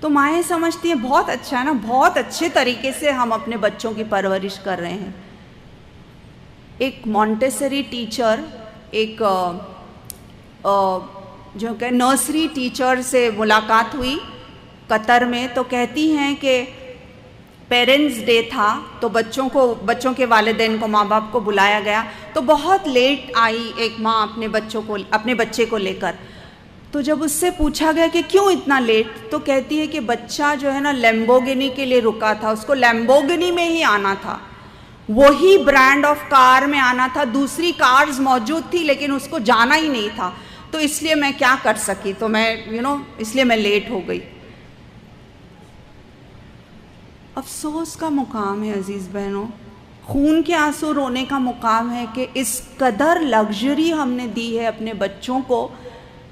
تو مائیں سمجھتی ہیں بہت اچھا ہے نا، بہت اچھے طریقے سے ہم اپنے بچوں کی پرورش کر رہے ہیں. ایک مونٹیسری ٹیچر، ایک جو کہ نرسری ٹیچر سے ملاقات ہوئی قطر میں، تو کہتی ہیں کہ پیرنٹس ڈے تھا تو بچوں کے والدین کو، ماں باپ کو بلایا گیا، تو بہت لیٹ آئی ایک ماں اپنے بچے کو لے کر. تو جب اس سے پوچھا گیا کہ کیوں اتنا لیٹ، تو کہتی ہے کہ بچہ جو ہے نا لیمبورگینی کے لیے رکا تھا، اس کو لیمبورگینی میں ہی آنا تھا، وہی برانڈ آف کار میں آنا تھا، دوسری کارز موجود تھی لیکن اس کو جانا ہی نہیں تھا، تو اس لیے میں کیا کر سکی، تو میں اس لیے میں لیٹ ہو گئی. افسوس کا مقام ہے عزیز بہنوں، خون کے آنسو رونے کا مقام ہے کہ اس قدر لگژری ہم نے دی ہے اپنے بچوں کو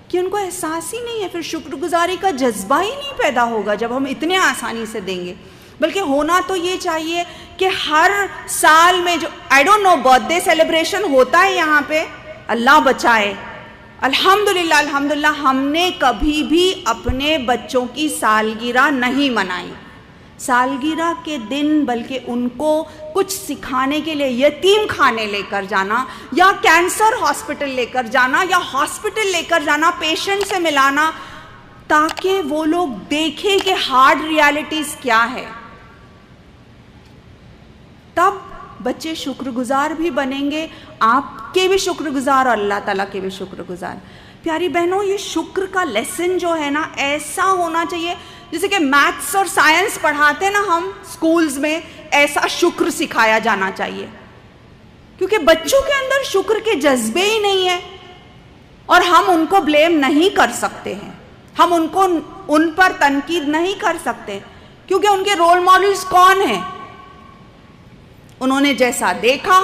کہ ان کو احساس ہی نہیں ہے، پھر شکر گزاری کا جذبہ ہی نہیں پیدا ہوگا جب ہم اتنے آسانی سے دیں گے. بلکہ ہونا تو یہ چاہیے کہ ہر سال میں جو برتھ ڈے سیلیبریشن ہوتا ہے یہاں پہ، اللہ بچائے، الحمدللہ ہم نے کبھی بھی اپنے بچوں کی سالگرہ نہیں منائی. سالگرہ کے دن بلکہ ان کو کچھ سکھانے کے لیے یتیم خانے لے کر جانا، یا کینسر ہاسپٹل لے کر جانا، یا ہاسپٹل لے کر جانا، پیشنٹ سے ملانا، تاکہ وہ لوگ دیکھیں کہ ہارڈ ریالٹیز کیا ہے. تب بچے شکر گزار بھی بنیں گے، آپ کے بھی شکر گزار اور اللہ تعالیٰ کے بھی شکر گزار. پیاری بہنوں، یہ شکر کا لیسن جو ہے نا ایسا ہونا چاہیے، جیسے کہ میتھس اور سائنس پڑھاتے نا ہم سکولز میں، ایسا شکر سکھایا جانا چاہیے. کیونکہ بچوں کے اندر شکر کے جذبے ہی نہیں ہیں، اور ہم ان کو بلیم نہیں کر سکتے ہیں، ہم ان پر تنقید نہیں کر سکتے، کیونکہ ان کے رول ماڈلز کون ہیں؟ انہوں نے جیسا دیکھا،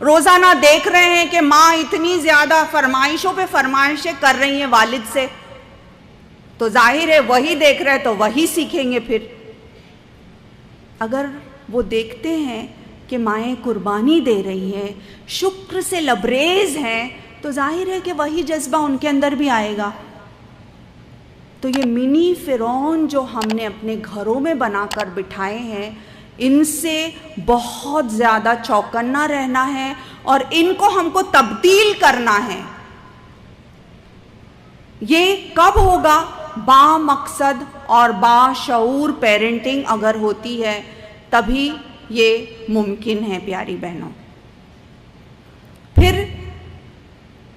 روزانہ دیکھ رہے ہیں کہ ماں اتنی زیادہ فرمائشوں پہ فرمائشیں کر رہی ہیں والد سے، تو ظاہر ہے وہی دیکھ رہے تو وہی سیکھیں گے. پھر اگر وہ دیکھتے ہیں کہ مائیں قربانی دے رہی ہیں، شکر سے لبریز ہیں، تو ظاہر ہے کہ وہی جذبہ ان کے اندر بھی آئے گا. تو یہ منی فرعون جو ہم نے اپنے گھروں میں بنا کر بٹھائے ہیں، ان سے بہت زیادہ چوکنا رہنا ہے، اور ان کو ہم کو تبدیل کرنا ہے. یہ کب ہوگا؟ با مقصد اور با شعور پیرنٹنگ اگر ہوتی ہے تبھی یہ ممکن ہے پیاری بہنوں. پھر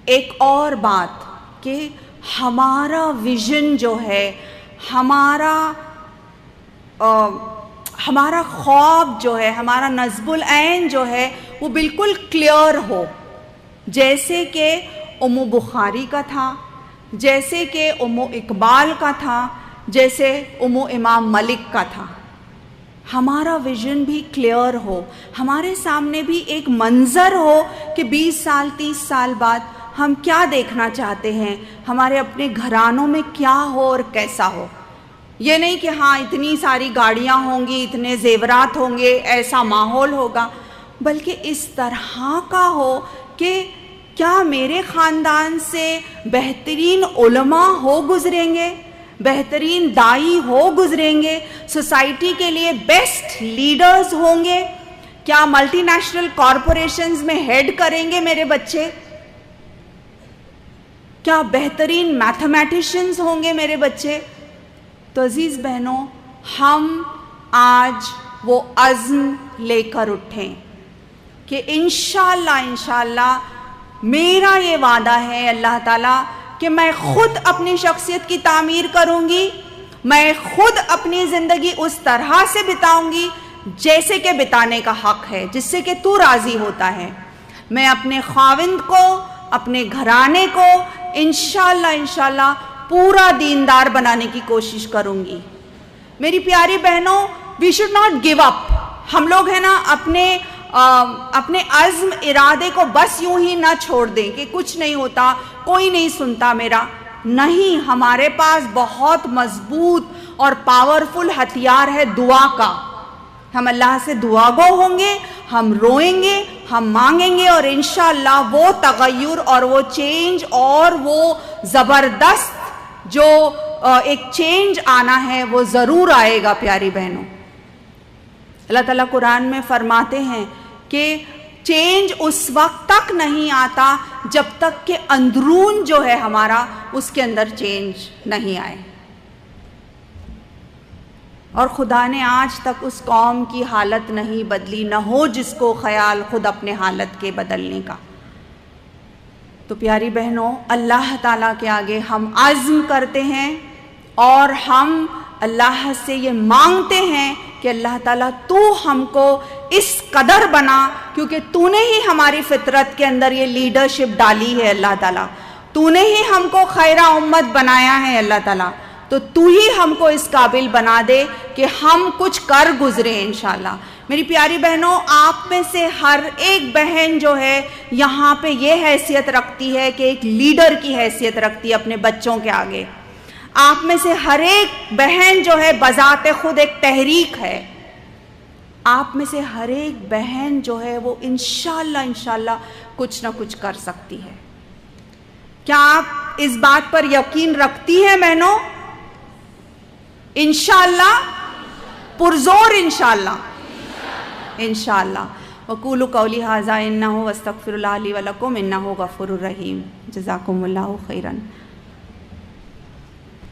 ایک اور بات کہ ہمارا ویژن جو ہے، ہمارا خواب جو ہے، ہمارا نصب العین جو ہے، وہ بالکل کلیئر ہو، جیسے کہ ام بخاری کا تھا، جیسے کہ ام اقبال کا تھا، جیسے امام ملک کا تھا. ہمارا ویژن بھی کلیئر ہو، ہمارے سامنے بھی ایک منظر ہو کہ 20 سال 30 سال بعد ہم کیا دیکھنا چاہتے ہیں، ہمارے اپنے گھرانوں میں کیا ہو اور کیسا ہو. یہ نہیں کہ ہاں اتنی ساری گاڑیاں ہوں گی، اتنے زیورات ہوں گے، ایسا ماحول ہوگا، بلکہ اس طرح کا ہو کہ کیا میرے خاندان سے بہترین علماء ہو گزریں گے، بہترین دائی ہو گزریں گے، سوسائٹی کے لیے بیسٹ لیڈرز ہوں گے، کیا ملٹی نیشنل کارپوریشنز میں ہیڈ کریں گے میرے بچے، کیا بہترین میتھمیٹیشنز ہوں گے میرے بچے. تو عزیز بہنوں، ہم آج وہ عزم لے کر اٹھیں کہ انشاءاللہ میرا یہ وعدہ ہے اللہ تعالیٰ کہ میں خود اپنی شخصیت کی تعمیر کروں گی، میں خود اپنی زندگی اس طرح سے بتاؤں گی جیسے کہ بتانے کا حق ہے، جس سے کہ تو راضی ہوتا ہے. میں اپنے خاوند کو، اپنے گھرانے کو انشاءاللہ پورا دیندار بنانے کی کوشش کروں گی. میری پیاری بہنوں، we should not give up. ہم لوگ ہیں نا اپنے عزم ارادے کو بس یوں ہی نہ چھوڑ دیں کہ کچھ نہیں ہوتا، کوئی نہیں سنتا میرا. نہیں، ہمارے پاس بہت مضبوط اور پاورفل ہتھیار ہے دعا کا. ہم اللہ سے دعا گو ہوں گے، ہم روئیں گے، ہم مانگیں گے، اور انشاءاللہ وہ تغیر اور وہ چینج اور وہ زبردست جو ایک چینج آنا ہے وہ ضرور آئے گا پیاری بہنوں. اللہ تعالیٰ قرآن میں فرماتے ہیں کہ چینج اس وقت تک نہیں آتا جب تک کہ اندرون جو ہے ہمارا اس کے اندر چینج نہیں آئے. اور خدا نے آج تک اس قوم کی حالت نہیں بدلی، نہ ہو جس کو خیال خود اپنے حالت کے بدلنے کا. تو پیاری بہنوں، اللہ تعالیٰ کے آگے ہم عزم کرتے ہیں اور ہم اللہ سے یہ مانگتے ہیں کہ اللہ تعالیٰ تو ہم کو اس قدر بنا، کیونکہ تو نے ہی ہماری فطرت کے اندر یہ لیڈرشپ ڈالی ہے. اللہ تعالیٰ تو نے ہی ہم کو خیرہ امت بنایا ہے. اللہ تعالیٰ تو ہی ہم کو اس قابل بنا دے کہ ہم کچھ کر گزریں انشاءاللہ. میری پیاری بہنوں، آپ میں سے ہر ایک بہن جو ہے یہاں پہ یہ حیثیت رکھتی ہے کہ ایک لیڈر کی حیثیت رکھتی ہے اپنے بچوں کے آگے. آپ میں سے ہر ایک بہن جو ہے بذات خود ایک تحریک ہے. آپ میں سے ہر ایک بہن جو ہے وہ انشاءاللہ کچھ نہ کچھ کر سکتی ہے. کیا آپ اس بات پر یقین رکھتی ہیں بہنوں؟ انشاءاللہ، پرزور انشاءاللہ. انشاءاللہ. وقولوا قولی ھذا انہ واستغفر اللہ لی ولکم انہ غفور الرحیم. جزاکم اللہ خیرا.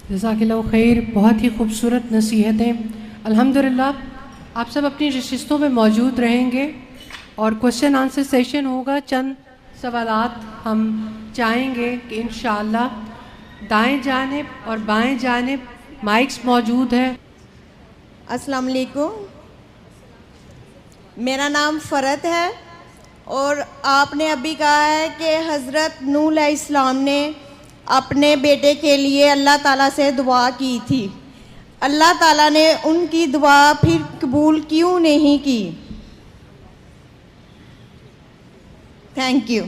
جزاک اللہ خیر. بہت ہی خوبصورت نصیحتیں. الحمدللہ آپ سب اپنی نشستوں میں موجود رہیں گے اور کوشچن آنسر سیشن ہوگا. چند سوالات ہم چاہیں گے کہ انشاءاللہ دائیں جانب اور بائیں جانب مائکس موجود ہے. السلام علیکم. میرا نام فرت ہے اور آپ نے ابھی کہا ہے کہ حضرت نوح علیہ السلام نے اپنے بیٹے کے لیے اللہ تعالیٰ سے دعا کی تھی. اللہ تعالیٰ نے ان کی دعا پھر قبول کیوں نہیں کی؟ Thank you.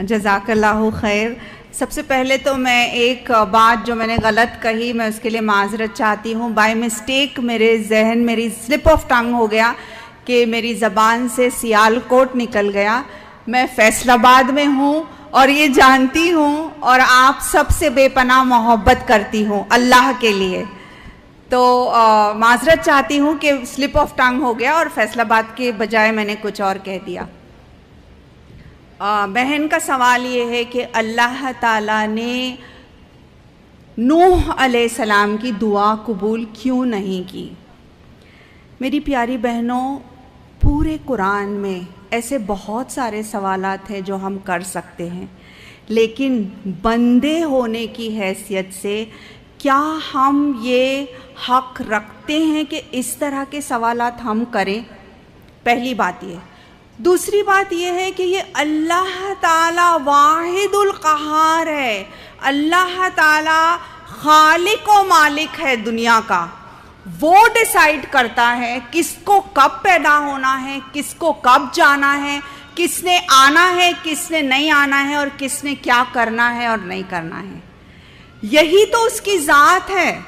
جزاک اللہ خیر. سب سے پہلے تو میں ایک بات جو میں نے غلط کہی میں اس کے لیے معذرت چاہتی ہوں. بائی مسٹیک میری سلپ آف ٹنگ ہو گیا کہ میری زبان سے سیال کوٹ نکل گیا. میں فیصل آباد میں ہوں اور یہ جانتی ہوں اور آپ سب سے بے پناہ محبت کرتی ہوں اللہ کے لیے. تو معذرت چاہتی ہوں کہ سلپ آف ٹنگ ہو گیا اور فیصل آباد کے بجائے میں نے کچھ اور کہہ دیا. بہن کا سوال یہ ہے کہ اللہ تعالیٰ نے نوح علیہ السلام کی دعا قبول کیوں نہیں کی؟ میری پیاری بہنوں، پورے قرآن میں ایسے بہت سارے سوالات ہیں جو ہم کر سکتے ہیں، لیکن بندے ہونے کی حیثیت سے کیا ہم یہ حق رکھتے ہیں کہ اس طرح کے سوالات ہم کریں؟ پہلی بات یہ. دوسری بات یہ ہے کہ یہ اللہ تعالیٰ واحد القہار ہے. اللہ تعالیٰ خالق و مالک ہے دنیا کا. وہ ڈیسائیڈ کرتا ہے کس کو کب پیدا ہونا ہے، کس کو کب جانا ہے، کس نے آنا ہے، کس نے نہیں آنا ہے، اور کس نے کیا کرنا ہے اور نہیں کرنا ہے. یہی تو اس کی ذات ہے.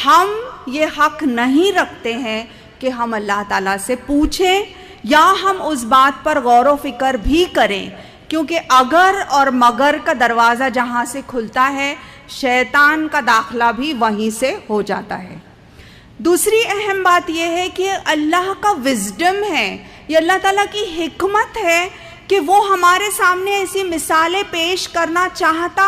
ہم یہ حق نہیں رکھتے ہیں کہ ہم اللہ تعالیٰ سے پوچھیں یا ہم اس بات پر غور و فکر بھی کریں، کیونکہ اگر اور مگر کا دروازہ جہاں سے کھلتا ہے شیطان کا داخلہ بھی وہیں سے ہو جاتا ہے. دوسری اہم بات یہ ہے کہ اللہ کا وزڈم ہے، یہ اللہ تعالیٰ کی حکمت ہے کہ وہ ہمارے سامنے ایسی مثالیں پیش کرنا چاہتا.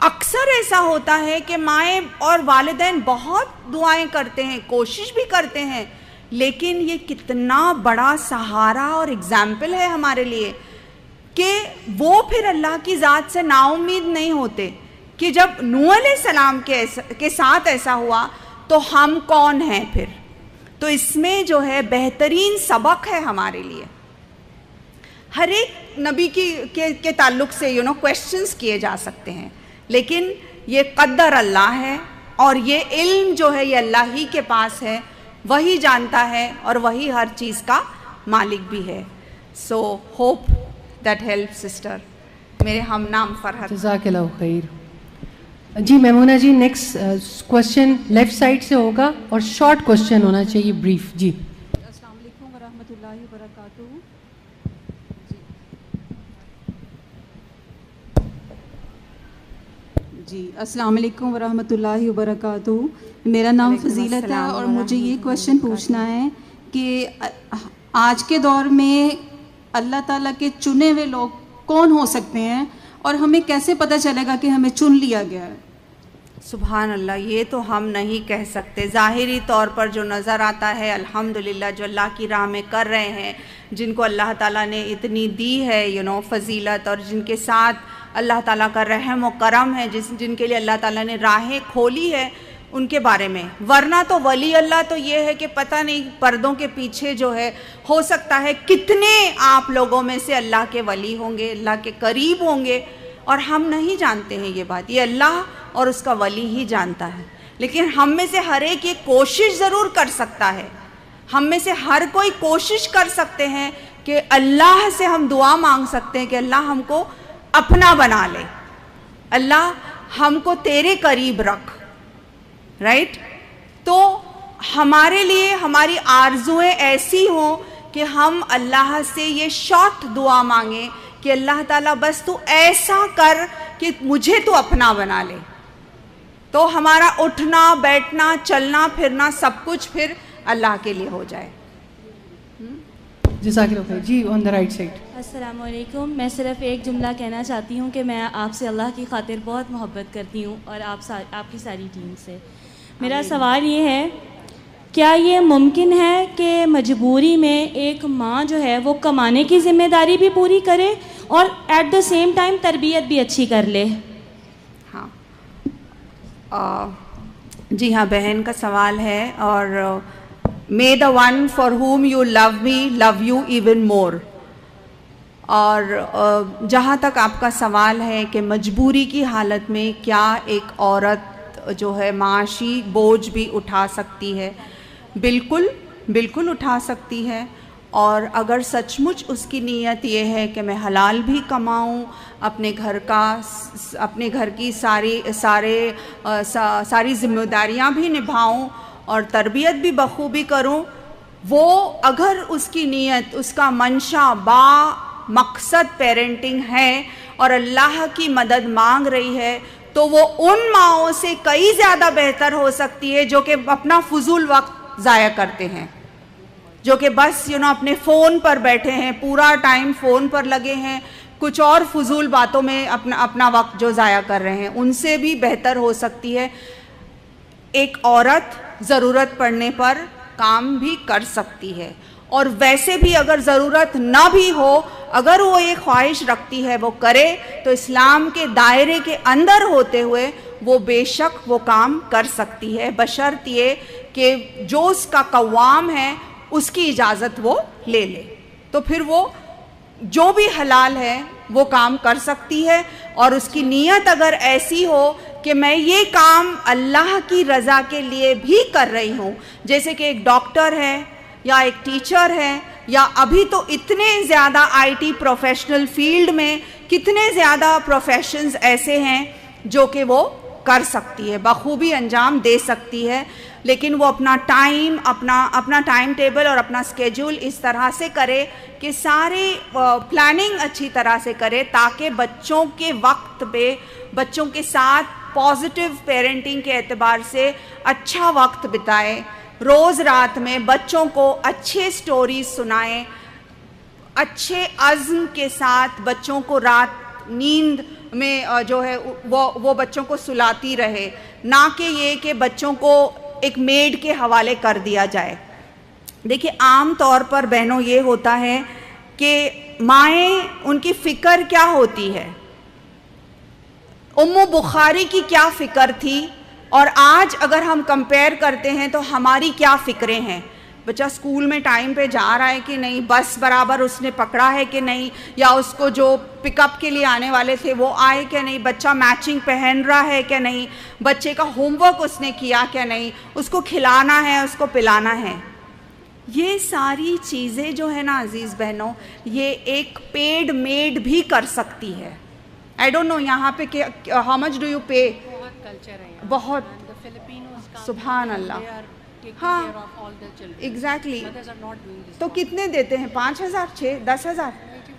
اکثر ایسا ہوتا ہے کہ مائیں اور والدین بہت دعائیں کرتے ہیں، کوشش بھی کرتے ہیں، لیکن یہ کتنا بڑا سہارا اور اگزامپل ہے ہمارے لیے کہ وہ پھر اللہ کی ذات سے نا امید نہیں ہوتے کہ جب نوح علیہ السلام کے ساتھ ایسا ہوا تو ہم کون ہیں پھر. تو اس میں جو ہے بہترین سبق ہے ہمارے لیے. ہر ایک نبی کے تعلق سے کویسچنز کیے جا سکتے ہیں، لیکن یہ قدر اللہ ہے اور یہ علم جو ہے یہ اللہ ہی کے پاس ہے، وہی جانتا ہے اور وہی ہر چیز کا مالک بھی ہے. So hope that help sister. میرے ہم نام فرحت. جزاک اللہ خیر. جی میمونہ جی، نیکسٹ کوشچن لیفٹ سائڈ سے ہوگا اور شارٹ کوشچن ہونا چاہیے، بریف. جی السلام علیکم ورحمۃ اللہ وبرکاتہ. جی السلام علیکم ورحمۃ اللہ وبرکاتہ. میرا نام فضیلت ہے اور مجھے یہ کویشچن پوچھنا ہے کہ آج کے دور میں اللہ تعالیٰ کے چنے ہوئے لوگ کون ہو سکتے ہیں اور ہمیں کیسے پتہ چلے گا کہ ہمیں چن لیا گیا ہے؟ سبحان اللہ, یہ تو ہم نہیں کہہ سکتے. ظاہری طور پر جو نظر آتا ہے الحمدللہ جو اللہ کی راہ میں کر رہے ہیں, جن کو اللہ تعالیٰ نے اتنی دی ہے فضیلت, اور جن کے ساتھ اللہ تعالیٰ کا رحم و کرم ہے, جن کے لیے اللہ تعالیٰ نے راہیں کھولی ہے, ان کے بارے میں. ورنہ تو ولی اللہ تو یہ ہے کہ پتہ نہیں پردوں کے پیچھے جو ہے ہو سکتا ہے کتنے آپ لوگوں میں سے اللہ کے ولی ہوں گے, اللہ کے قریب ہوں گے, اور ہم نہیں جانتے ہیں یہ بات. یہ اللہ اور اس کا ولی ہی جانتا ہے. لیکن ہم میں سے ہر ایک یہ کوشش ضرور کر سکتا ہے, ہم میں سے ہر کوئی کوشش کر سکتے ہیں کہ اللہ سے ہم دعا مانگ سکتے ہیں کہ اللہ ہم کو اپنا بنا لے, اللہ ہم کو تیرے قریب رکھ. رائٹ, تو ہمارے لیے ہماری آرزویں ایسی ہوں کہ ہم اللہ سے یہ شارٹ دعا مانگیں کہ اللہ تعالیٰ بس تو ایسا کر کہ مجھے تو اپنا بنا لے. تو ہمارا اٹھنا بیٹھنا چلنا پھرنا سب کچھ پھر اللہ کے لیے ہو جائے. جزاک اللہ خیر. جی آن دا رائٹ سائڈ. السلام علیکم. میں صرف ایک جملہ کہنا چاہتی ہوں کہ میں آپ سے اللہ کی خاطر بہت محبت کرتی ہوں اور آپ کی ساری ٹیم سے. میرا سوال یہ ہے, کیا یہ ممکن ہے کہ مجبوری میں ایک ماں جو ہے وہ کمانے کی ذمہ داری بھی پوری کرے اور ایٹ دا سیم ٹائم تربیت بھی اچھی کر لے؟ ہاں جی ہاں, بہن کا سوال ہے. اور may the one for whom you love me love you even more. اور جہاں تک آپ کا سوال ہے کہ مجبوری کی حالت میں کیا ایک عورت جو ہے معاشی بوجھ بھی اٹھا سکتی ہے, بالکل بالکل اٹھا سکتی ہے. اور اگر سچ مچ اس کی نیت یہ ہے کہ میں حلال بھی کماؤں, اپنے گھر کی ساری ذمہ داریاں بھی نبھاؤں اور تربیت بھی بخوبی کروں, وہ اگر اس کی نیت, اس کا منشا با مقصد پیرنٹنگ ہے اور اللہ کی مدد مانگ رہی ہے, تو وہ ان ماؤں سے کئی زیادہ بہتر ہو سکتی ہے جو کہ اپنا فضول وقت ضائع کرتے ہیں, جو کہ بس اپنے فون پر بیٹھے ہیں, پورا ٹائم فون پر لگے ہیں, کچھ اور فضول باتوں میں اپنا وقت جو ضائع کر رہے ہیں. ان سے بھی بہتر ہو سکتی ہے. ایک عورت ضرورت پڑنے پر کام بھی کر سکتی ہے, اور ویسے بھی اگر ضرورت نہ بھی ہو, اگر وہ ایک خواہش رکھتی ہے وہ کرے, تو اسلام کے دائرے کے اندر ہوتے ہوئے وہ بے شک وہ کام کر سکتی ہے, بشرط یہ کہ جو اس کا قوام ہے اس کی اجازت وہ لے لے. تو پھر وہ جو بھی حلال ہے وہ کام کر سکتی ہے, اور اس کی نیت اگر ایسی ہو کہ میں یہ کام اللہ کی رضا کے لیے بھی کر رہی ہوں, جیسے کہ ایک ڈاکٹر ہے یا ایک ٹیچر ہے, یا ابھی تو اتنے زیادہ آئی ٹی پروفیشنل فیلڈ میں کتنے زیادہ پروفیشنز ایسے ہیں جو کہ وہ کر سکتی ہے, بخوبی انجام دے سکتی ہے. لیکن وہ اپنا ٹائم, اپنا ٹائم ٹیبل اور اپنا اسکیجول اس طرح سے کرے کہ سارے پلاننگ اچھی طرح سے کرے, تاکہ بچوں کے وقت پہ بچوں کے ساتھ پازیٹیو پیرنٹنگ کے اعتبار سے اچھا وقت بتائے. روز رات میں بچوں کو اچھے سٹوریز سنائیں, اچھے عزم کے ساتھ بچوں کو رات نیند میں جو ہے وہ بچوں کو سلاتی رہے, نہ کہ یہ کہ بچوں کو ایک میڈ کے حوالے کر دیا جائے. دیکھیں عام طور پر بہنوں یہ ہوتا ہے کہ مائیں ان کی فکر کیا ہوتی ہے, بخاری کی کیا فکر تھی, اور آج اگر ہم کمپیئر کرتے ہیں تو ہماری کیا فکریں ہیں. بچہ اسکول میں ٹائم پہ جا رہا ہے کہ نہیں, بس برابر اس نے پکڑا ہے کہ نہیں, یا اس کو جو پک اپ کے لیے آنے والے تھے وہ آئے کہ نہیں, بچہ میچنگ پہن رہا ہے کہ نہیں, بچے کا ہوم ورک اس نے کیا کہ نہیں, اس کو کھلانا ہے, اس کو پلانا ہے. یہ ساری چیزیں جو ہے نا عزیز بہنوں, یہ ایک پیڈ میڈ بھی کر سکتی ہے. آئی ڈونٹ نو یہاں پہ how much do you pay, بہت, سبحان اللہ, ہاں ایگزیکٹلی. تو کتنے دیتے ہیں, 5,000 10,000؟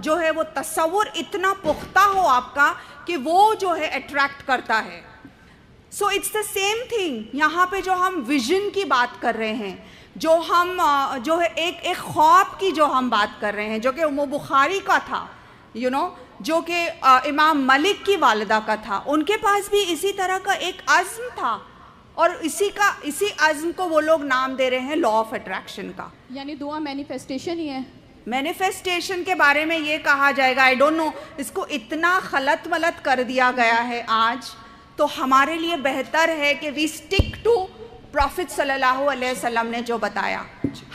جو ہے وہ تصور اتنا پختہ ہو آپ کا کہ وہ جو ہے اٹریکٹ کرتا ہے. So it's the same thing یہاں پہ جو ہم ویژن کی بات کر رہے ہیں, جو ہم جو ہے ایک خواب کی جو ہم بات کر رہے ہیں, جو کہ وہ بخاری کا تھا, جو کہ امام ملک کی والدہ کا تھا, ان کے پاس بھی اسی طرح کا ایک عزم تھا, اور اسی عزم کو وہ لوگ نام دے رہے ہیں لا آف اٹریکشن کا. یعنی دعا مینیفیسٹیشن ہی ہے. مینیفیسٹیشن کے بارے میں یہ کہا جائے گا, آئی ڈونٹ نو, اس کو اتنا خلط ملط کر دیا گیا ہے آج. تو ہمارے لیے بہتر ہے کہ وی اسٹک ٹو پروفٹ صلی اللہ علیہ وسلم نے جو بتایا,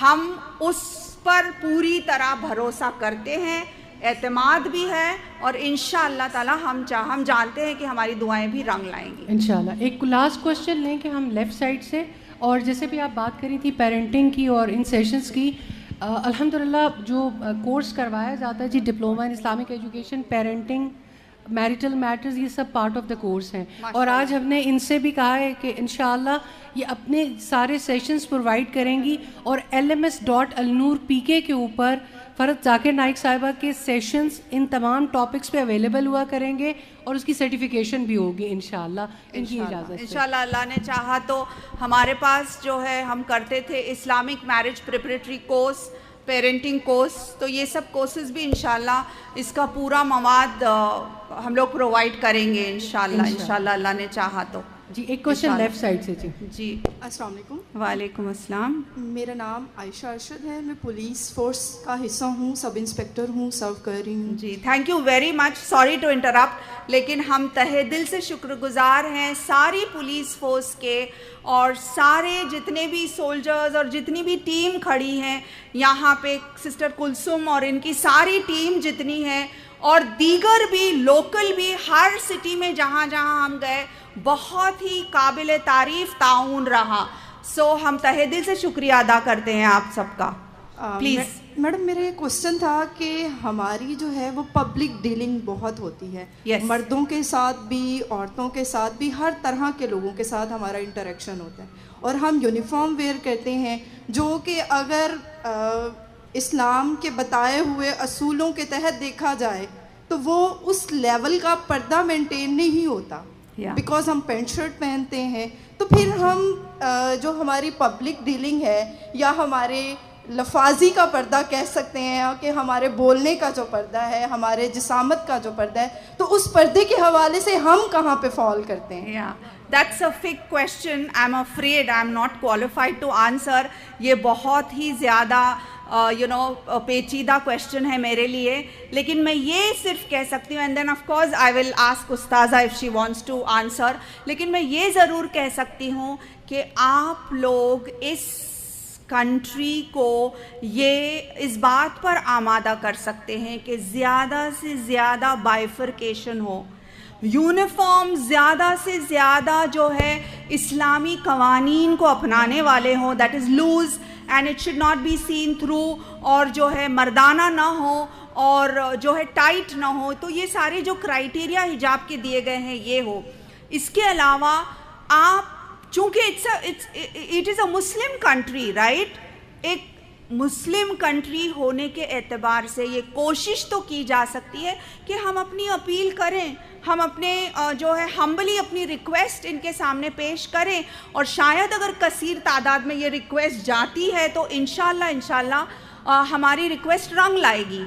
ہم اس پر پوری طرح بھروسہ کرتے ہیں, اعتماد بھی ہے, اور انشاءاللہ تعالی ہم جانتے ہیں کہ ہماری دعائیں بھی رنگ لائیں گی انشاءاللہ. ایک لاسٹ کوشچن لیں کہ ہم لیفٹ سائڈ سے, اور جیسے بھی آپ بات کری تھی پیرنٹنگ کی اور ان سیشنز کی, الحمدللہ جو کورس کروایا جاتا ہے جی diploma in Islamic education, parenting, marital matters, یہ سب پارٹ آف دا کورس ہیں. اور آج ہم نے ان سے بھی کہا ہے کہ انشاءاللہ یہ اپنے سارے سیشنز پرووائڈ کریں گی, اور LMS.alnoor.pk کے اوپر فرحت ذاکر نائک صاحبہ کے سیشنز ان تمام ٹاپکس پہ اویلیبل ہوا کریں گے, اور اس کی سرٹیفیکیشن بھی ہوگی انشاءاللہ ان کی اجازت سے. انشاءاللہ اللہ نے چاہا تو ہمارے پاس جو ہے ہم کرتے تھے Islamic marriage preparatory course, parenting course, تو یہ سب کورسز بھی انشاءاللہ اس کا پورا مواد ہم لوگ پرووائڈ کریں گے انشاءاللہ اللہ نے چاہا تو. جی ایک کوشچن لیفٹ سائڈ سے. جی السلام علیکم. وعلیکم السلام. میرا نام عائشہ ارشد ہے, میں پولیس فورس کا حصہ ہوں, سب انسپیکٹر ہوں, سرو کر رہی ہوں. جی thank you very much, sorry to interrupt, لیکن ہم تہہ دل سے شکر گزار ہیں ساری پولیس فورس کے, اور سارے جتنے بھی سولجرز اور جتنی بھی ٹیم کھڑی ہیں یہاں پہ, سسٹر کلثوم اور ان کی ساری ٹیم جتنی ہے, اور دیگر بھی لوکل بھی, ہر سٹی میں جہاں جہاں ہم گئے بہت ہی قابل تعریف تعاون رہا. سو ہم تہہ دل سے شکریہ ادا کرتے ہیں آپ سب کا. پلیز میڈم, میرا یہ کوشچن تھا کہ ہماری جو ہے وہ پبلک ڈیلنگ بہت ہوتی ہے, مردوں کے ساتھ بھی, عورتوں کے ساتھ بھی, ہر طرح کے لوگوں کے ساتھ ہمارا انٹریکشن ہوتا ہے, اور ہم یونیفارم ویئر کرتے ہیں جو کہ اگر اسلام کے بتائے ہوئے اصولوں کے تحت دیکھا جائے تو وہ اس لیول کا پردہ مینٹین نہیں ہوتا, بیکاز ہم پینٹ شرٹ پہنتے ہیں. تو پھر ہم جو ہماری پبلک ڈیلنگ ہے, یا ہمارے لفاظی کا پردہ کہہ سکتے ہیں, کہ ہمارے بولنے کا جو پردہ ہے, ہمارے جسامت کا جو پردہ ہے, تو اس پردے کے حوالے سے ہم کہاں پہ فال کرتے ہیں؟ That's a big question. I'm afraid I'm not qualified to answer. یہ بہت ہی زیادہ پیچیدہ کویشچن ہے میرے لیے, لیکن میں یہ صرف کہہ سکتی ہوں, and then of course I will ask استاذہ if she wants to answer, لیکن میں یہ ضرور کہہ سکتی ہوں کہ آپ لوگ اس کنٹری کو یہ اس بات پر آمادہ کر سکتے ہیں کہ زیادہ سے زیادہ بائیفرکیشن ہو, یونیفارم زیادہ سے زیادہ جو ہے اسلامی قوانین کو اپنانے والے ہوں, that is loose and it should not be seen through, اور جو ہے مردانہ نہ ہو اور جو ہے ٹائٹ نہ ہو. تو یہ سارے جو کرائیٹیریا حجاب کے دیے گئے ہیں یہ ہو. اس کے علاوہ آپ چونکہ it is a Muslim country, right, ایک مسلم کنٹری ہونے کے اعتبار سے یہ کوشش تو کی جا سکتی ہے کہ ہم اپنی اپیل کریں, ہم اپنے جو ہے ہمبلی اپنی ریکویسٹ ان کے سامنے پیش کریں, اور شاید اگر کثیر تعداد میں یہ ریکویسٹ جاتی ہے تو انشاءاللہ ہماری ریکویسٹ رنگ لائے گی.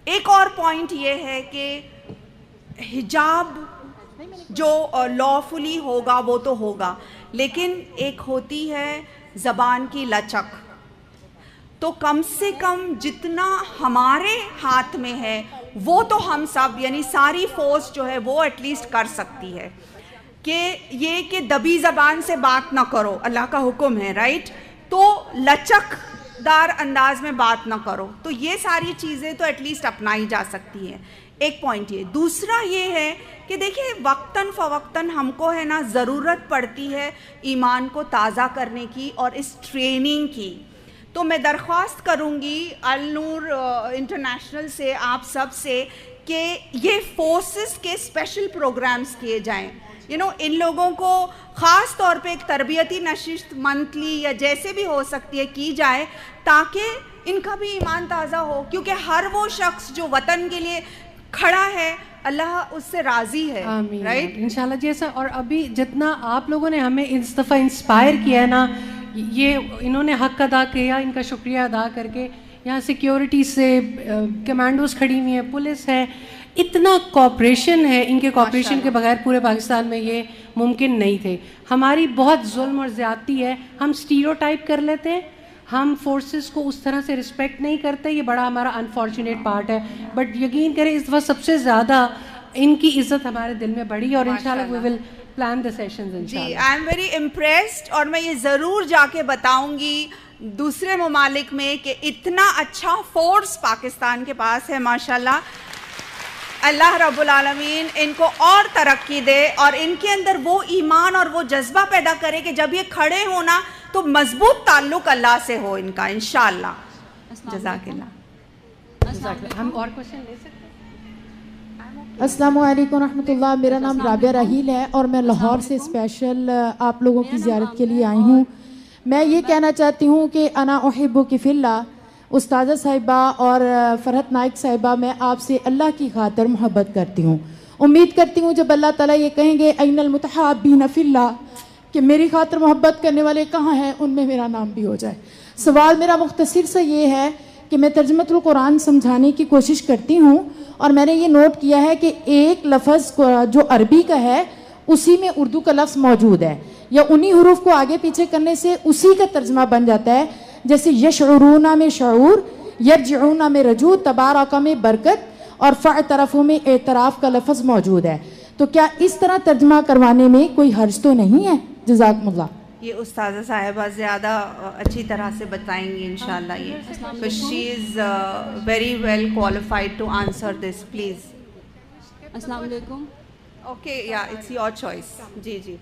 ایک اور پوائنٹ یہ ہے کہ حجاب جو لافلی ہوگا وہ تو ہوگا, لیکن ایک ہوتی ہے زبان کی لچک. تو کم سے کم جتنا ہمارے ہاتھ میں ہے وہ تو ہم سب یعنی ساری فورس جو ہے وہ ایٹ لیسٹ کر سکتی ہے کہ یہ کہ دبی زبان سے بات نہ کرو, اللہ کا حکم ہے, رائٹ, تو لچک دار انداز میں بات نہ کرو. تو یہ ساری چیزیں تو ایٹ لیسٹ اپنائی جا سکتی ہیں. ایک پوائنٹ یہ. دوسرا یہ ہے کہ دیکھیں وقتاً فوقتاً ہم کو ہے نا ضرورت پڑتی ہے ایمان کو تازہ کرنے کی اور اس ٹریننگ کی. تو میں درخواست کروں گی النور انٹرنیشنل سے, آپ سب سے, کہ یہ فورسز کے اسپیشل پروگرامز کیے جائیں. ان لوگوں کو خاص طور پہ ایک تربیتی نشست منتھلی یا جیسے بھی ہو سکتی ہے کی جائے, تاکہ ان کا بھی ایمان تازہ ہو, کیونکہ ہر وہ شخص جو وطن کے لیے کھڑا ہے اللہ اس سے راضی ہے. رائٹ انشاءاللہ. جیسا اور ابھی جتنا آپ لوگوں نے ہمیں اس دفعہ انسپائر کیا ہے نا, یہ انہوں نے حق ادا کیا, ان کا شکریہ ادا کر کے. یہاں سیکیورٹی سے کمانڈوز کھڑی ہوئی ہیں, پولیس ہے, اتنا کوآپریشن ہے, ان کے کوآپریشن کے بغیر پورے پاکستان میں یہ ممکن نہیں تھے. ہماری بہت ظلم اور زیادتی ہے, ہم اسٹیریوٹائپ کر لیتے ہیں, ہم فورسز کو اس طرح سے رسپیکٹ نہیں کرتے, یہ بڑا ہمارا انفارچونیٹ پارٹ ہے. بٹ یقین کریں اس دفعہ سب سے زیادہ ان کی عزت ہمارے دل میں بڑھی, اور انشاءاللہ وی ول پلان دی سیشنز انشاءاللہ. جی آئی ایم ویری امپریسڈ, اور میں یہ ضرور جا کے بتاؤں گی دوسرے ممالک میں کہ اتنا اچھا فورس پاکستان کے پاس ہے ماشاءاللہ. اللہ رب العالمین ان کو اور ترقی دے, اور ان کے اندر وہ ایمان اور وہ جذبہ پیدا کرے کہ جب یہ کھڑے ہونا تو مضبوط تعلق اللہ سے ہو ان کا انشاءاللہ. جزاک اللہ. ہم اور کوشچن لے سکتے ہیں؟ السلام علیکم ورحمۃ اللہ. میرا نام رابعہ راحیل ہے اور میں لاہور سے اسپیشل آپ لوگوں کی زیارت کے لیے آئی ہوں. میں یہ کہنا چاہتی ہوں کہ انا احبک فی اللہ, استاذہ صاحبہ اور فرحت نائک صاحبہ, میں آپ سے اللہ کی خاطر محبت کرتی ہوں. امید کرتی ہوں جب اللہ تعالیٰ یہ کہیں گے این المتحابین فی اللہ, کہ میری خاطر محبت کرنے والے کہاں ہیں, ان میں میرا نام بھی ہو جائے. سوال میرا مختصر سا یہ ہے کہ میں ترجمۃ القرآن سمجھانے کی کوشش کرتی ہوں, اور میں نے یہ نوٹ کیا ہے کہ ایک لفظ جو عربی کا ہے اسی میں اردو کا لفظ موجود ہے, یا انہی حروف کو آگے پیچھے کرنے سے اسی کا ترجمہ بن جاتا ہے. جیسے یشعرون میں شعور, یرجعون میں رجوع, تبارک میں برکت, اور فاعترفوا میں اعتراف کا لفظ موجود ہے. تو کیا اس طرح ترجمہ کروانے میں کوئی حرج تو نہیں ہے؟ جزاکم اللہ. یہ استاذہ صاحبہ زیادہ اچھی طرح سے بتائیں گی انشاءاللہ. یہ she is very well qualified to answer this. Please. السلام علیکم. Okay, yeah it's your choice. جی جی.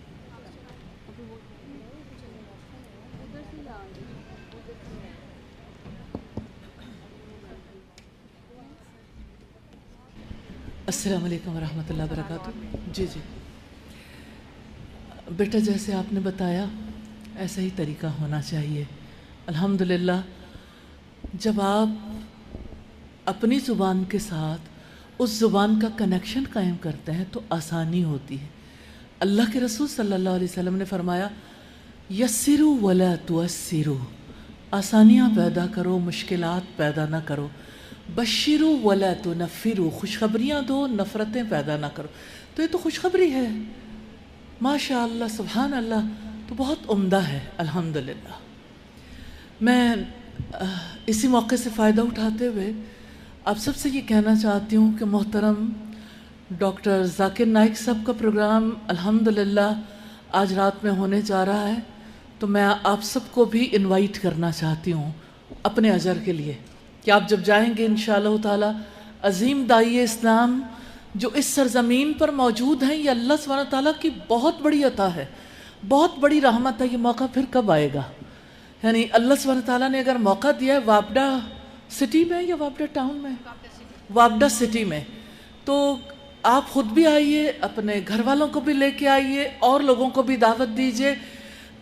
السلام علیکم ورحمۃ اللہ وبرکاتہ. جی جی بیٹا, جیسے آپ نے بتایا ایسا ہی طریقہ ہونا چاہیے. الحمدللہ جب آپ اپنی زبان کے ساتھ اس زبان کا کنیکشن قائم کرتے ہیں تو آسانی ہوتی ہے. اللہ کے رسول صلی اللہ علیہ وسلم نے فرمایا یسروا ولا تعسروا, آسانیاں پیدا کرو مشکلات پیدا نہ کرو. بشروا ولا تنفروا, خوشخبریاں دو نفرتیں پیدا نہ کرو. تو یہ تو خوشخبری ہے, ماشاء اللہ سبحان اللہ, تو بہت عمدہ ہے الحمدللہ. میں اسی موقع سے فائدہ اٹھاتے ہوئے آپ سب سے یہ کہنا چاہتی ہوں کہ محترم ڈاکٹر ذاکر نائک صاحب کا پروگرام الحمدللہ آج رات میں ہونے جا رہا ہے, تو میں آپ سب کو بھی انوائٹ کرنا چاہتی ہوں اپنے اجر کے لیے کہ آپ جب جائیں گے انشاءاللہ تعالی عظیم داعی اسلام جو اس سرزمین پر موجود ہیں, یہ اللہ سبحانہ تعالیٰ کی بہت بڑی عطا ہے, بہت بڑی رحمت ہے. یہ موقع پھر کب آئے گا؟ یعنی اللہ سبحانہ تعالیٰ نے اگر موقع دیا ہے وابڈا سٹی میں یا وابڈا ٹاؤن میں, وابڈا سٹی میں, تو آپ خود بھی آئیے, اپنے گھر والوں کو بھی لے کے آئیے, اور لوگوں کو بھی دعوت دیجیے.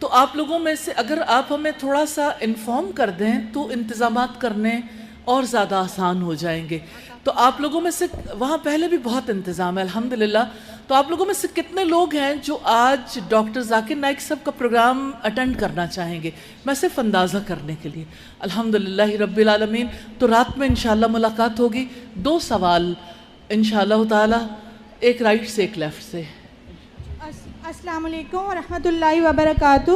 تو آپ لوگوں میں سے اگر آپ ہمیں تھوڑا سا انفارم کر دیں تو انتظامات کرنے اور زیادہ آسان ہو جائیں گے. تو آپ لوگوں میں سے وہاں پہلے بھی بہت انتظام ہے الحمدللہ. تو آپ لوگوں میں سے کتنے لوگ ہیں جو آج ڈاکٹر ذاکر نائک صاحب کا پروگرام اٹینڈ کرنا چاہیں گے؟ میں صرف اندازہ کرنے کے لیے. الحمدللہ رب العالمین. تو رات میں انشاءاللہ ملاقات ہوگی. 2 سوال انشاءاللہ تعالی, ایک رائٹ سے ایک لیفٹ سے. السلام علیکم ورحمۃ اللہ وبرکاتہ.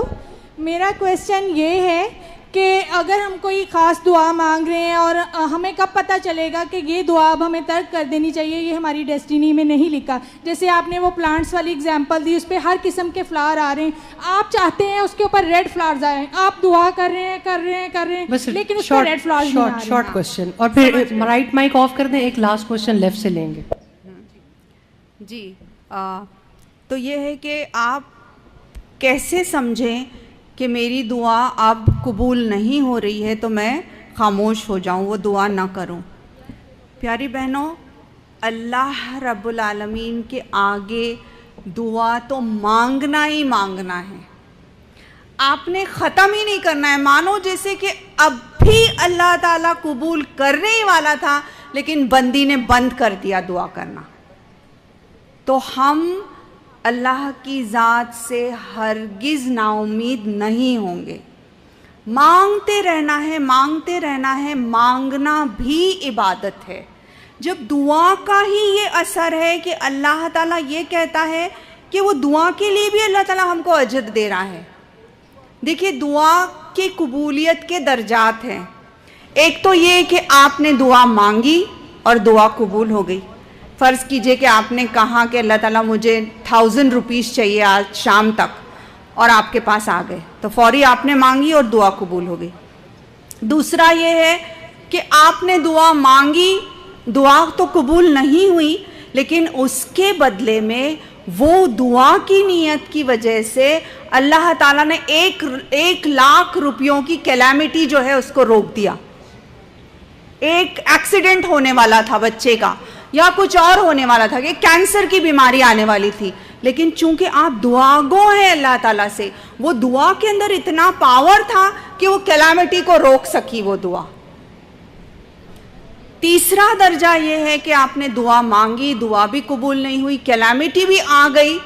میرا کویسچن یہ ہے کہ اگر ہم کوئی خاص دعا مانگ رہے ہیں اور ہمیں کب پتہ چلے گا کہ یہ دعا اب ہمیں ترک کر دینی چاہیے, یہ ہماری ڈیسٹینی میں نہیں لکھا. جیسے آپ نے وہ پلانٹس والی اگزامپل دی, اس پہ ہر قسم کے فلاور آ رہے ہیں, آپ چاہتے ہیں اس کے اوپر ریڈ فلاورز آئیں, آپ دعا کر رہے ہیں لیکن اس پہ ریڈ فلاورز نہیں آ رہے. شارٹ کوسچن, اور پھر رائٹ مائک آف کر دیں, ایک لاسٹ کوسچن لیفٹ سے لیں گے. جی تو یہ ہے کہ آپ کیسے سمجھیں کہ میری دعا اب قبول نہیں ہو رہی ہے تو میں خاموش ہو جاؤں, وہ دعا نہ کروں. پیاری بہنوں, اللہ رب العالمین کے آگے دعا تو مانگنا ہی مانگنا ہے. آپ نے ختم ہی نہیں کرنا ہے. مانو جیسے کہ اب بھی اللہ تعالیٰ قبول کرنے ہی والا تھا لیکن بندی نے بند کر دیا دعا کرنا. تو ہم اللہ کی ذات سے ہرگز نا امید نہیں ہوں گے. مانگتے رہنا ہے، مانگتے رہنا ہے. مانگنا بھی عبادت ہے. جب دعا کا ہی یہ اثر ہے کہ اللہ تعالیٰ یہ کہتا ہے کہ وہ دعا کے لیے بھی اللہ تعالیٰ ہم کو اجر دے رہا ہے. دیکھیے دعا کی قبولیت کے درجات ہیں. ایک تو یہ کہ آپ نے دعا مانگی اور دعا قبول ہو گئی. فرض کیجئے کہ آپ نے کہا کہ اللہ تعالیٰ مجھے 1000 روپیز چاہیے آج شام تک، اور آپ کے پاس آ گئے تو فوری آپ نے مانگی اور دعا قبول ہو گئی. دوسرا یہ ہے کہ آپ نے دعا مانگی، دعا تو قبول نہیں ہوئی، لیکن اس کے بدلے میں وہ دعا کی نیت کی وجہ سے اللہ تعالیٰ نے 1,00,000 روپیوں کی کیلیمٹی جو ہے اس کو روک دیا. ایک ایکسیڈنٹ ہونے والا تھا بچے کا، یا کچھ اور ہونے والا تھا کہ کینسر کی بیماری آنے والی تھی، لیکن چونکہ آپ دعا گو ہیں اللہ تعالیٰ سے، وہ دعا کے اندر اتنا پاور تھا کہ وہ کیلیمٹی کو روک سکی وہ دعا. تیسرا درجہ یہ ہے کہ آپ نے دعا مانگی، دعا بھی قبول نہیں ہوئی، کیلیمٹی بھی آ گئی،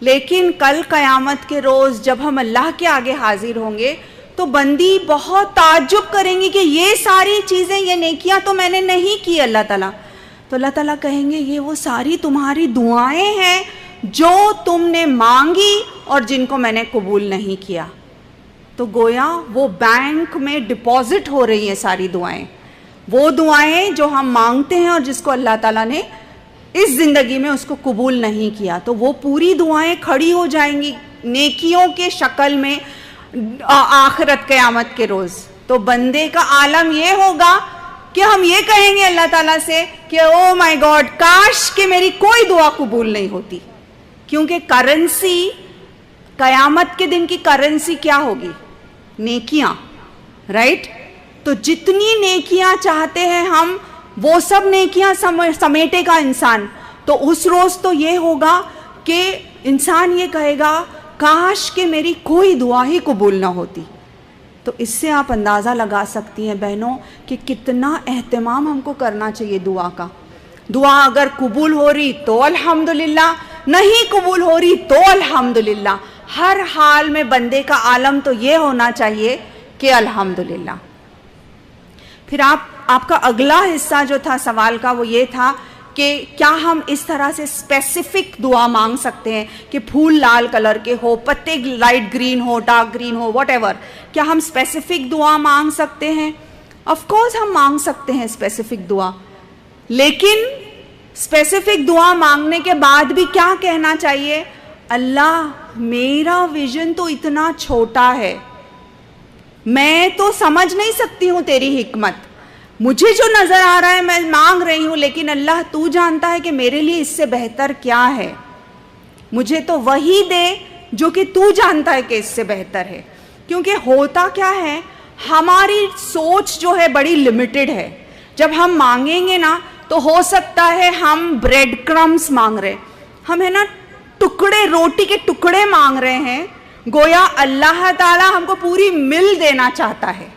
لیکن کل قیامت کے روز جب ہم اللہ کے آگے حاضر ہوں گے تو بندی بہت تعجب کریں گی کہ یہ ساری چیزیں، یہ نیکیاں تو میں نے نہیں کی اللہ تعالیٰ. تو اللہ تعالیٰ کہیں گے یہ وہ ساری تمہاری دعائیں ہیں جو تم نے مانگی اور جن کو میں نے قبول نہیں کیا. تو گویا وہ بینک میں ڈپازٹ ہو رہی ہیں ساری دعائیں، وہ دعائیں جو ہم مانگتے ہیں اور جس کو اللہ تعالیٰ نے اس زندگی میں اس کو قبول نہیں کیا، تو وہ پوری دعائیں کھڑی ہو جائیں گی نیکیوں کے شکل میں آخرت قیامت کے روز. تو بندے کا عالم یہ ہوگا کہ ہم یہ کہیں گے اللہ تعالیٰ سے کہ او مائی گاڈ، کاش کہ میری کوئی دعا قبول نہیں ہوتی. کیونکہ کرنسی، قیامت کے دن کی کرنسی کیا ہوگی؟ نیکیاں، رائٹ؟ تو جتنی نیکیاں چاہتے ہیں ہم، وہ سب نیکیاں سمیٹے گا انسان. تو اس روز تو یہ ہوگا کہ انسان یہ کہے گا کاش کہ میری کوئی دعا ہی قبول نہ ہوتی. تو اس سے آپ اندازہ لگا سکتی ہیں بہنوں کہ کتنا اہتمام ہم کو کرنا چاہیے دعا کا. دعا اگر قبول ہو رہی تو الحمدللہ، نہیں قبول ہو رہی تو الحمدللہ. ہر حال میں بندے کا عالم تو یہ ہونا چاہیے کہ الحمدللہ. پھر آپ کا اگلا حصہ جو تھا سوال کا وہ یہ تھا کہ کیا ہم اس طرح سے اسپیسیفک دعا مانگ سکتے ہیں کہ پھول لال کلر کے ہو، پتے light green who, dark green who, what ever, کیا ہم اسپیسیفک دعا مانگ سکتے ہیں؟ آف کورس ہم مانگ سکتے ہیں اسپیسیفک دعا، لیکن اسپیسیفک دعا مانگنے کے بعد بھی کیا کہنا چاہیے؟ اللہ میرا ویژن تو اتنا چھوٹا ہے، میں تو سمجھ نہیں سکتی ہوں تیری حکمت، مجھے جو نظر آ رہا ہے میں مانگ رہی ہوں، لیکن اللہ تو جانتا ہے کہ میرے لیے اس سے بہتر کیا ہے. مجھے تو وہی دے جو کہ تو جانتا ہے کہ اس سے بہتر ہے. کیونکہ ہوتا کیا ہے، ہماری سوچ جو ہے بڑی لمیٹڈ ہے. جب ہم مانگیں گے نا تو ہو سکتا ہے ہم بریڈ کرمز مانگ رہے، ہم ہے نا ٹکڑے، روٹی کے ٹکڑے مانگ رہے ہیں، گویا اللہ تعالیٰ ہم کو پوری مل دینا چاہتا ہے،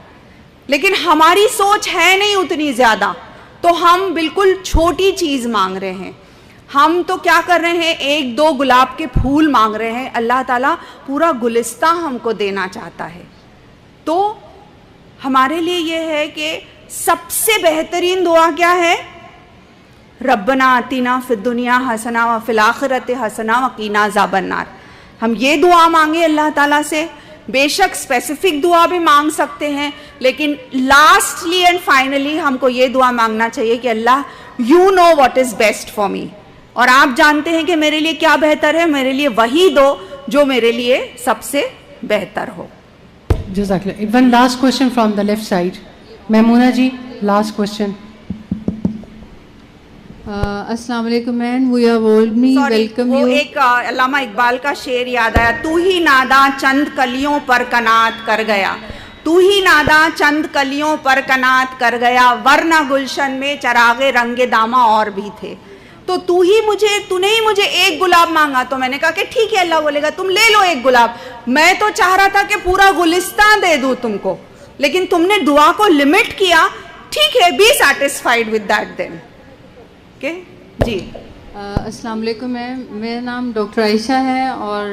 لیکن ہماری سوچ ہے نہیں اتنی زیادہ، تو ہم بالکل چھوٹی چیز مانگ رہے ہیں. ہم تو کیا کر رہے ہیں، 1-2 گلاب کے پھول مانگ رہے ہیں، اللہ تعالیٰ پورا گلستہ ہم کو دینا چاہتا ہے. تو ہمارے لیے یہ ہے کہ سب سے بہترین دعا کیا ہے؟ ربنا آتنا فی الدنیا حسنہ وفی الآخرۃ حسنہ وقنا عذاب النار. ہم یہ دعا مانگے اللہ تعالیٰ سے. بے شک اسپیسیفک دعا بھی مانگ سکتے ہیں، لیکن لاسٹلی اینڈ فائنلی ہم کو یہ دعا مانگنا چاہیے کہ Allah you know what is best for me, اور آپ جانتے ہیں کہ میرے لیے کیا بہتر ہے، میرے لیے وہی دو جو میرے لیے سب سے بہتر ہو. جزاک اللہ. One last question from the left side. Maimoona ji, last question. السلام علیکم ma'am, we have would me welcome you. ایک علامہ اقبال کا شعر یاد آیا، تو ہی نادا چند کلیوں پر کنات کر گیا، تو ہی نادا چند کلیوں پر کنات کر گیا، ورنہ گلشن میں چراغ رنگ دامہ اور بھی تھے. تو تو نے ہی مجھے ایک گلاب مانگا، تو میں نے کہا کہ ٹھیک ہے. اللہ بولے گا تم لے لو ایک گلاب. میں تو چاہ رہا تھا کہ پورا گلستان دے دوں تم کو, لیکن تم نے دعا کو لمٹ کیا. ٹھیک ہے, be satisfied with that then. Okay جی. السلام علیکم میم, میرا نام ڈاکٹر عائشہ ہے اور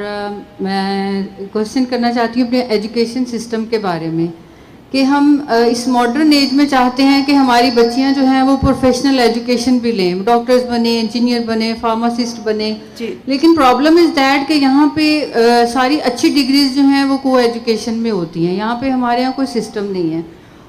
میں کوشچن کرنا چاہتی ہوں اپنے ایجوکیشن سسٹم کے بارے میں کہ ہم اس ماڈرن ایج میں چاہتے ہیں کہ ہماری بچیاں جو ہیں وہ پروفیشنل ایجوکیشن بھی لیں, ڈاکٹرز بنے, انجینئر بنے, فارماسسٹ بنے, لیکن پرابلم از دیٹ کہ یہاں پہ ساری اچھی ڈگریز جو ہیں وہ کو ایجوکیشن میں ہوتی ہیں, یہاں پہ ہمارے یہاں کوئی سسٹم نہیں ہے.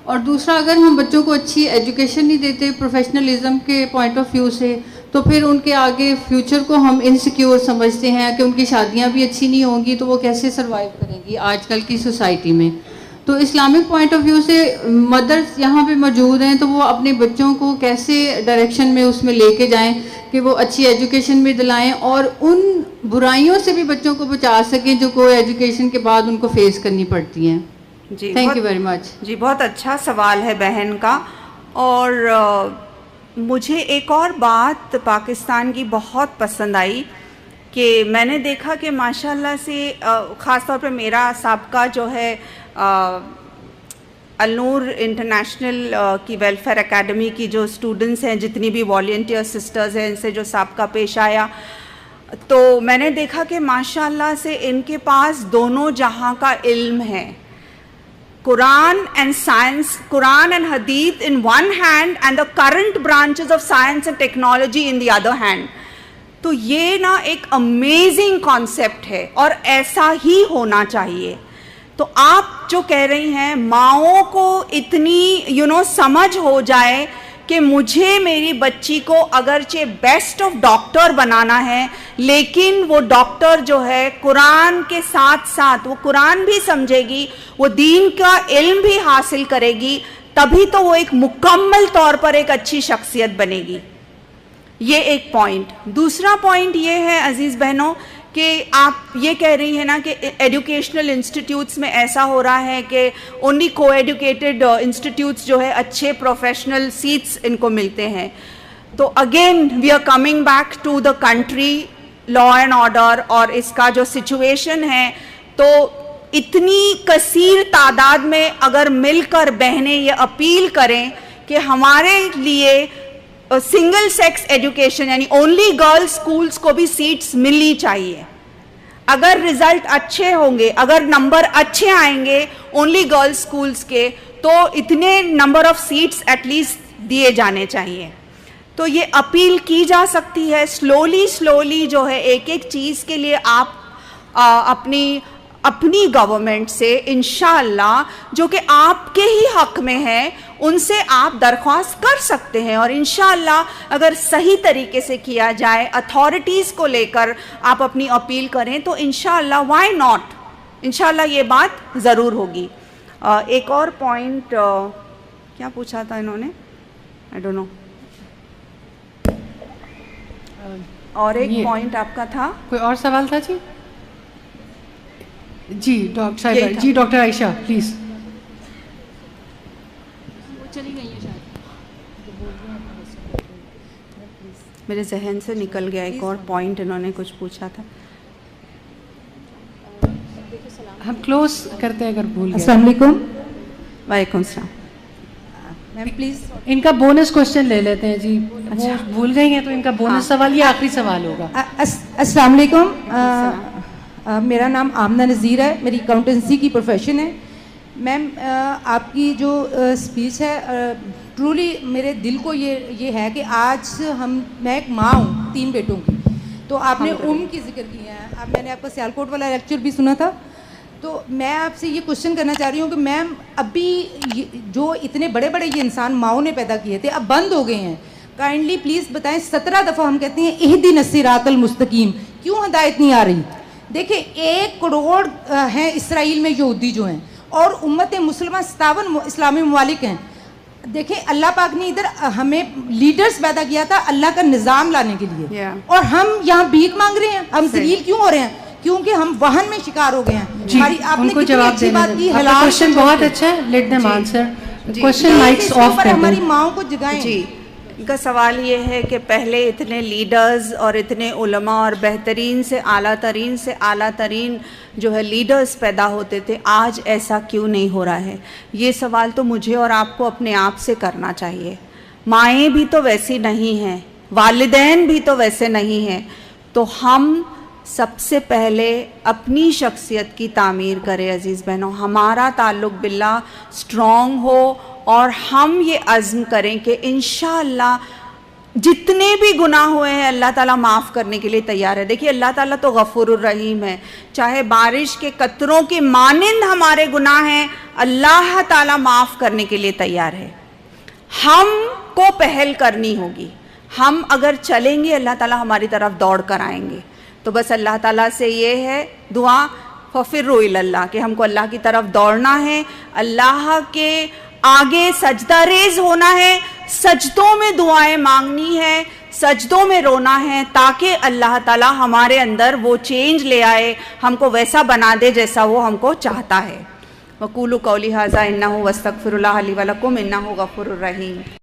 اور دوسرا, اگر ہم بچوں کو اچھی ایجوکیشن نہیں دیتے پروفیشنلزم کے پوائنٹ آف ویو سے, تو پھر ان کے آگے فیوچر کو ہم انسیکیور سمجھتے ہیں کہ ان کی شادیاں بھی اچھی نہیں ہوں گی تو وہ کیسے سروائیو کریں گی آج کل کی سوسائٹی میں. تو اسلامک پوائنٹ آف ویو سے مدرس یہاں پہ موجود ہیں تو وہ اپنے بچوں کو کیسے ڈائریکشن میں اس میں لے کے جائیں کہ وہ اچھی ایجوکیشن میں دلائیں اور ان برائیوں سے بھی بچوں کو بچا سکیں جو کوئی ایجوکیشن کے بعد ان کو فیس کرنی پڑتی ہیں. جی تھینک یو ویری مچ. جی بہت اچھا سوال ہے بہن کا. اور مجھے ایک اور بات پاکستان کی بہت پسند آئی کہ میں نے دیکھا کہ ماشاء اللہ سے خاص طور پہ میرا سابقہ جو ہے النور انٹرنیشنل کی ویلفیئر اکیڈمی کی جو اسٹوڈنٹس ہیں, جتنی بھی والنٹیئر سسٹرز ہیں, ان سے جو سابقہ پیش آیا, تو میں نے دیکھا کہ ماشاء اللہ سے ان کے پاس دونوں جہاں کا علم ہے. Quran and science, Quran and Hadith in one hand and the current branches of science and technology in the other hand. تو یہ نا ایک امیزنگ کانسیپٹ ہے اور ایسا ہی ہونا چاہیے. تو آپ جو کہہ رہی ہیں ماؤں کو اتنی سمجھ ہو جائے کہ مجھے میری بچی کو اگرچہ بیسٹ آف ڈاکٹر بنانا ہے, لیکن وہ ڈاکٹر جو ہے قرآن کے ساتھ ساتھ وہ قرآن بھی سمجھے گی, وہ دین کا علم بھی حاصل کرے گی, تبھی تو وہ ایک مکمل طور پر ایک اچھی شخصیت بنے گی. یہ ایک پوائنٹ. دوسرا پوائنٹ یہ ہے عزیز بہنوں کہ آپ یہ کہہ رہی ہیں نا کہ ایجوکیشنل انسٹیٹیوٹس میں ایسا ہو رہا ہے کہ اونلی کو ایڈوکیٹڈ انسٹیٹیوٹس جو ہے اچھے پروفیشنل سیٹس ان کو ملتے ہیں. تو again we are coming back to the country law and order اور اس کا جو سچویشن ہے, تو اتنی کثیر تعداد میں اگر مل کر بہنیں یہ اپیل کریں کہ ہمارے لیے سنگل سیکس ایجوکیشن یعنی اونلی گرل اسکولس کو بھی سیٹس ملنی چاہیے. اگر رزلٹ اچھے ہوں گے, اگر نمبر اچھے آئیں گے اونلی گرل اسکولس کے, تو اتنے number of seats at least دیے جانے چاہیے. تو یہ اپیل کی جا سکتی ہے. سلولی جو ہے ایک ایک چیز کے لیے آپ اپنی گورنمنٹ سے انشاءاللہ جو کہ آپ کے ہی حق میں ہے ان سے آپ درخواست کر سکتے ہیں, اور انشاءاللہ اگر صحیح طریقے سے کیا جائے اتھارٹیز کو لے کر آپ اپنی اپیل کریں تو انشاءاللہ وائی ناٹ, انشاءاللہ یہ بات ضرور ہوگی. ایک اور پوائنٹ کیا پوچھا تھا انہوں نے, آئی ڈونٹ نو. اور ایک پوائنٹ آپ کا تھا, کوئی اور سوال تھا؟ جی ڈاکٹر صاحبہ. جی ڈاکٹر عائشہ پلیز. میرے ذہن سے نکل گیا ایک اور پوائنٹ, انہوں نے کچھ پوچھا تھا. ہم کلوز کرتے ہیں اگر بھول گئے. السلام علیکم. وعلیکم السلام. میم پلیز ان کا بونس کوشچن لے لیتے ہیں. جی وہ بھول گئی ہیں تو ان کا بونس سوال یہ آخری سوال ہوگا. السلام علیکم. میرا نام آمنہ نذیر ہے, میری اکاؤنٹنسی کی پروفیشن ہے. میم آپ کی جو اسپیچ ہے ٹرولی میرے دل کو یہ ہے کہ آج میں ایک ماں ہوں 3 بیٹوں کی, تو آپ نے کی ذکر کیا ہے. میں نے آپ کا سیالکوٹ والا لیکچر بھی سنا تھا. تو میں آپ سے یہ کوشچن کرنا چاہ رہی ہوں کہ میم ابھی جو اتنے بڑے یہ انسان ماؤں نے پیدا کیے تھے اب بند ہو گئے ہیں, کائنڈلی پلیز بتائیں. 17 دفعہ ہم کہتے ہیں اہدنا الصراط المستقیم, کیوں ہدایت نہیں آ رہی؟ دیکھیں 1 کروڑ ہیں اسرائیل میں یہودی جو ہیں, اور امت مسلمہ 57 اسلامی ممالک ہیں. دیکھیں اللہ پاک نے ادھر ہمیں لیڈرز پیدا کیا تھا اللہ کا نظام لانے کے لیے, اور ہم یہاں بھیک مانگ رہے ہیں. ہم ذلیل کیوں ہو رہے ہیں؟ کیونکہ ہم وہن میں شکار ہو گئے ہیں. آپ نے کتنی اچھی بات کی, کوشچن بہت اچھا ہے. Let them answer. Question mics of کر دیں. ہماری ماؤں کو جگائیں. جی ان کا سوال یہ ہے کہ پہلے اتنے لیڈرز اور اتنے علماء اور بہترین سے اعلیٰ ترین جو ہے لیڈرز پیدا ہوتے تھے، آج ایسا کیوں نہیں ہو رہا ہے؟ یہ سوال تو مجھے اور آپ کو اپنے آپ سے کرنا چاہیے. مائیں بھی تو ویسی نہیں ہیں، والدین بھی تو ویسے نہیں ہیں. تو ہم سب سے پہلے اپنی شخصیت کی تعمیر کریں عزیز بہنوں، ہمارا تعلق باللہ اسٹرانگ ہو، اور ہم یہ عزم کریں کہ انشاءاللہ جتنے بھی گناہ ہوئے ہیں اللہ تعالیٰ معاف کرنے کے لیے تیار ہے. دیکھیے اللہ تعالیٰ تو غفور الرحیم ہے، چاہے بارش کے قطروں کے مانند ہمارے گناہ ہیں، اللہ تعالیٰ معاف کرنے کے لیے تیار ہے. ہم کو پہل کرنی ہوگی، ہم اگر چلیں گے اللہ تعالیٰ ہماری طرف دوڑ کر آئیں گے. تو بس اللہ تعالیٰ سے یہ ہے دعا فَفِرُّوا إِلَى اللَّهِ کہ ہم کو اللہ کی طرف دوڑنا ہے، اللہ کے آگے سجدہ ریز ہونا ہے، سجدوں میں دعائیں مانگنی ہے، سجدوں میں رونا ہے، تاکہ اللہ تعالیٰ ہمارے اندر وہ چینج لے آئے، ہم کو ویسا بنا دے جیسا وہ ہم کو چاہتا ہے. وَقُولُوا قَوْلِي هَٰذَا إِنَّهُ وَاسْتَغْفِرُوا اللَّهَ لِي وَلَكُمْ إِنَّهُ غَفُورٌ رَحِيمٌ.